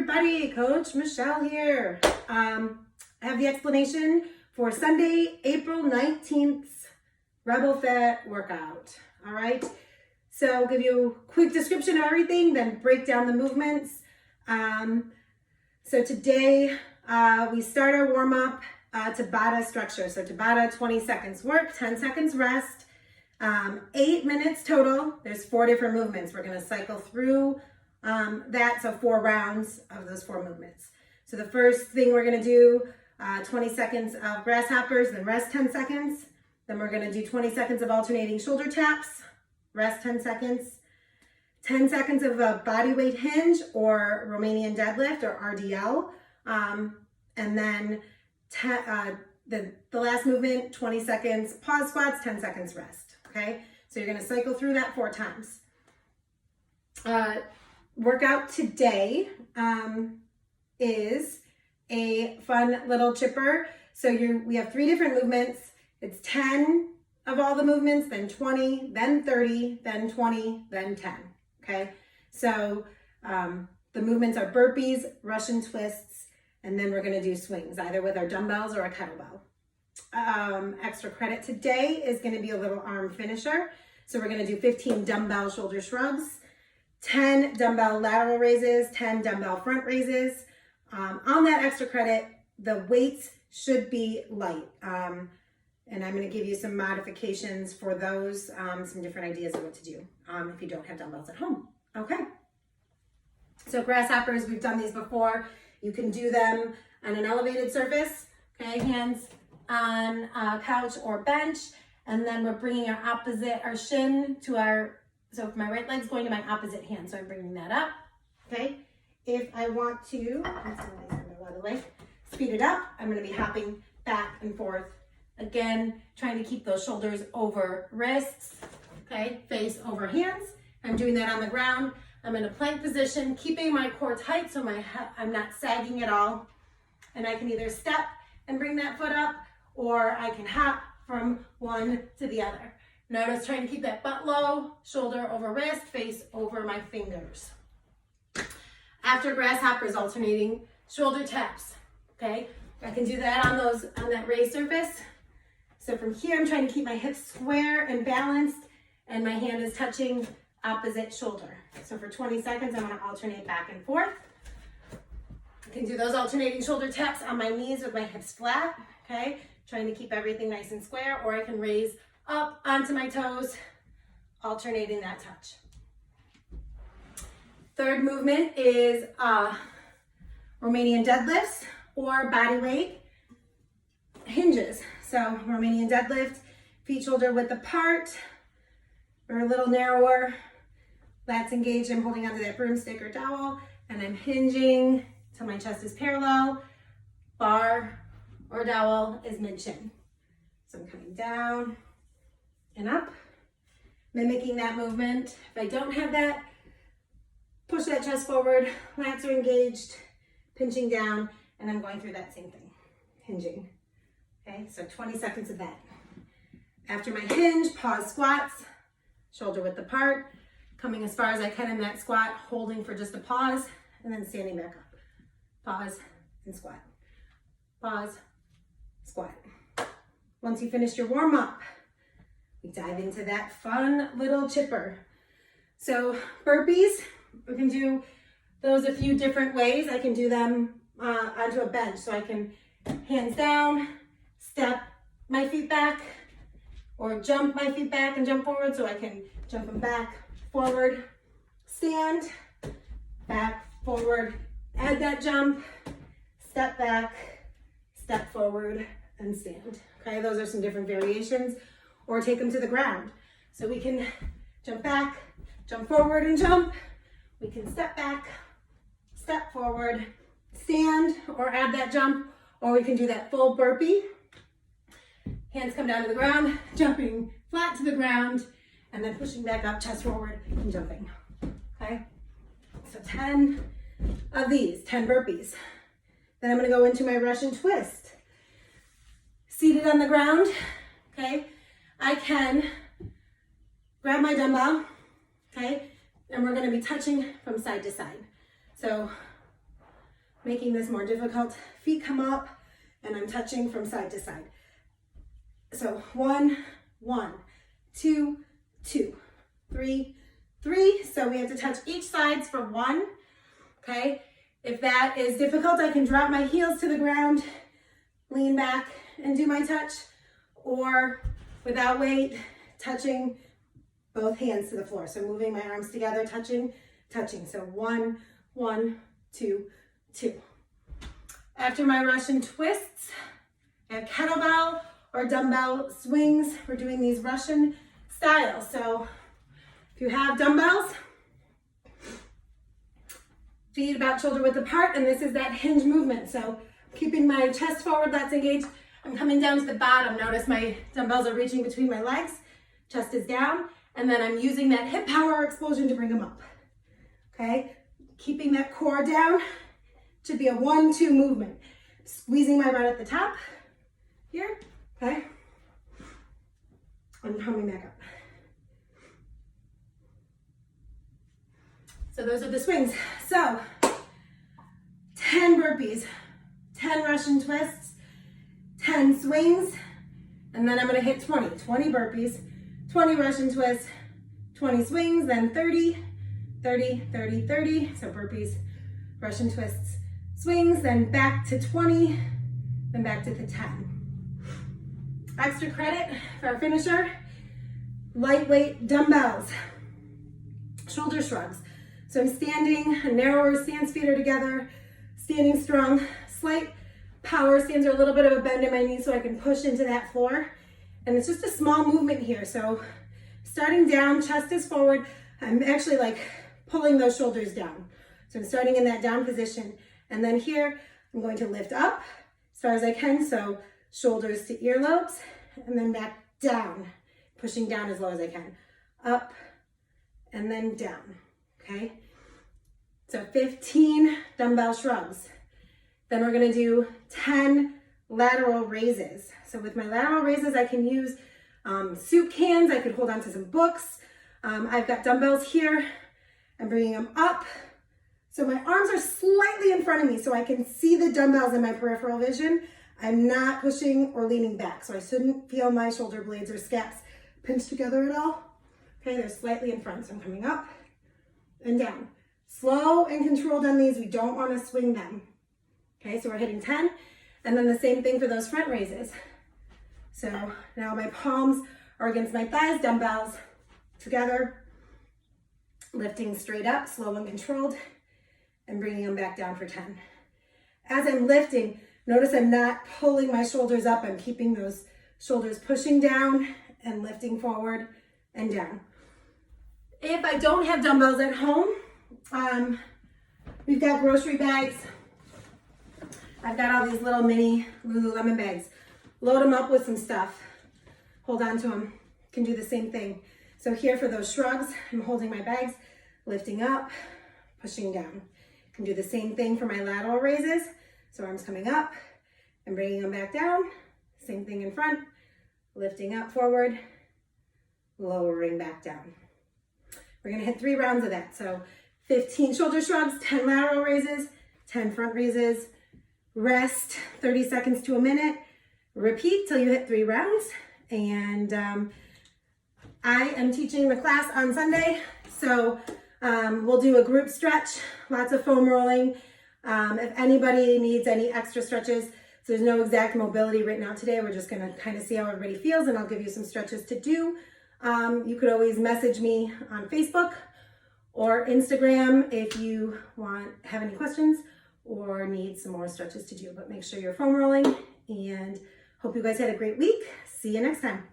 everybody, Coach Michelle here. I have the explanation for Sunday, April 19th, Rebel Fit workout. All right, so I'll give you a quick description of everything, then break down the movements. So today we start our warm-up Tabata structure. So Tabata, 20 seconds work, 10 seconds rest, 8 minutes total. There's 4 different movements. We're gonna cycle through that, so 4 rounds of those 4 movements. So the first thing we're gonna do, 20 seconds of grasshoppers, then rest 10 seconds. Then we're gonna do 20 seconds of alternating shoulder taps, rest 10 seconds. 10 seconds of a body weight hinge or Romanian deadlift or RDL. And then the last movement, 20 seconds pause squats, 10 seconds rest, okay? So you're gonna cycle through that 4 times. Workout today is a fun little chipper. So we have 3 different movements. It's 10 of all the movements, then 20, then 30, then 20, then 10, okay? So the movements are burpees, Russian twists, and then we're gonna do swings, either with our dumbbells or a kettlebell. Extra credit today is gonna be a little arm finisher. So we're gonna do 15 dumbbell shoulder shrugs, 10 dumbbell lateral raises, 10 dumbbell front raises. On that extra credit, the weights should be light. And I'm gonna give you some modifications for those, some different ideas of what to do if you don't have dumbbells at home. Okay. So grasshoppers, we've done these before. You can do them on an elevated surface, okay? Hands on a couch or bench. And then we're bringing our shin to so if my right leg's going to my opposite hand, so I'm bringing that up, okay? If I want to, speed it up, I'm gonna be hopping back and forth. Again, trying to keep those shoulders over wrists, okay? Face over hands. I'm doing that on the ground. I'm in a plank position, keeping my core tight so I'm not sagging at all. And I can either step and bring that foot up, or I can hop from one to the other. Notice trying to keep that butt low, shoulder over wrist, face over my fingers. After grasshoppers, alternating shoulder taps, okay? I can do that on that raised surface. So from here, I'm trying to keep my hips square and balanced, and my hand is touching opposite shoulder. So for 20 seconds, I'm gonna alternate back and forth. I can do those alternating shoulder taps on my knees with my hips flat, okay? Trying to keep everything nice and square, or I can raise up onto my toes, alternating that touch. Third movement is Romanian deadlifts or body weight hinges. So Romanian deadlift, feet shoulder width apart, or a little narrower, lats engaged. I'm holding onto that broomstick or dowel, and I'm hinging till my chest is parallel. Bar or dowel is mid-chin. So I'm coming down and up, mimicking that movement. If I don't have that, push that chest forward, lats are engaged, pinching down, and I'm going through that same thing, hinging. Okay, so 20 seconds of that. After my hinge, pause squats, shoulder width apart, coming as far as I can in that squat, holding for just a pause, and then standing back up. Pause and squat. Pause, squat. Once you finish your warm-up, we dive into that fun little chipper. So burpees, we can do those a few different ways. I can do them onto a bench. So I can hands down, step my feet back, or jump my feet back and jump forward. So I can jump them back, forward, stand, back, forward, add that jump, step back, step forward, and stand. Okay, those are some different variations, or take them to the ground. So we can jump back, jump forward and jump. We can step back, step forward, stand, or add that jump, or we can do that full burpee. Hands come down to the ground, jumping flat to the ground, and then pushing back up, chest forward, and jumping, okay? So 10 of these, 10 burpees. Then I'm gonna go into my Russian twist. Seated on the ground, okay? I can grab my dumbbell, okay? And we're gonna be touching from side to side. So making this more difficult. Feet come up and I'm touching from side to side. So 1, 1, 2, 2, 3, 3. So we have to touch each sides for 1, okay? If that is difficult, I can drop my heels to the ground, lean back and do my touch, or without weight, touching both hands to the floor. So moving my arms together, touching, touching. So 1, 1, 2, 2. After my Russian twists, I have kettlebell or dumbbell swings. We're doing these Russian styles. So if you have dumbbells, feet about shoulder width apart, and this is that hinge movement. So keeping my chest forward, lats engaged. I'm coming down to the bottom. Notice my dumbbells are reaching between my legs, chest is down, and then I'm using that hip power explosion to bring them up. Okay, keeping that core down. Should be a 1-2 movement. Squeezing my butt at the top here, okay, and coming back up. So those are the swings. So 10 burpees, 10 Russian twists, 10 swings, and then I'm gonna hit 20 burpees, 20 Russian twists, 20 swings, then 30, 30, 30, 30. So burpees, Russian twists, swings, then back to 20, then back to the 10. Extra credit for our finisher, lightweight dumbbells, shoulder shrugs. So I'm standing, narrower stance, feet are together, standing strong, slight power, stands are a little bit of a bend in my knees so I can push into that floor. And it's just a small movement here. So starting down, chest is forward. I'm actually like pulling those shoulders down. So I'm starting in that down position. And then here, I'm going to lift up as far as I can. So shoulders to earlobes, and then back down, pushing down as low as I can. Up, and then down. Okay, so 15 dumbbell shrugs. Then we're gonna do 10 lateral raises. So with my lateral raises, I can use soup cans. I could hold on to some books. I've got dumbbells here. I'm bringing them up. So my arms are slightly in front of me so I can see the dumbbells in my peripheral vision. I'm not pushing or leaning back, so I shouldn't feel my shoulder blades or scaps pinched together at all. Okay, they're slightly in front, so I'm coming up and down. Slow and controlled on these. We don't want to swing them. Okay, so we're hitting 10, and then the same thing for those front raises. So now my palms are against my thighs, dumbbells together, lifting straight up, slow and controlled, and bringing them back down for 10. As I'm lifting, notice I'm not pulling my shoulders up. I'm keeping those shoulders pushing down and lifting forward and down. If I don't have dumbbells at home, we've got grocery bags. I've got all these little mini Lululemon bags. Load them up with some stuff. Hold on to them. Can do the same thing. So here for those shrugs, I'm holding my bags, lifting up, pushing down. Can do the same thing for my lateral raises. So arms coming up and bringing them back down. Same thing in front, lifting up forward, lowering back down. We're gonna hit 3 rounds of that. So 15 shoulder shrugs, 10 lateral raises, 10 front raises, rest 30 seconds to a minute, repeat till you hit 3 rounds. And I am teaching the class on Sunday. So we'll do a group stretch, lots of foam rolling. If anybody needs any extra stretches, so there's no exact mobility written out today. We're just gonna kind of see how everybody feels, and I'll give you some stretches to do. You could always message me on Facebook or Instagram if you have any questions or need some more stretches to do, but make sure you're foam rolling, and hope you guys had a great week. See you next time.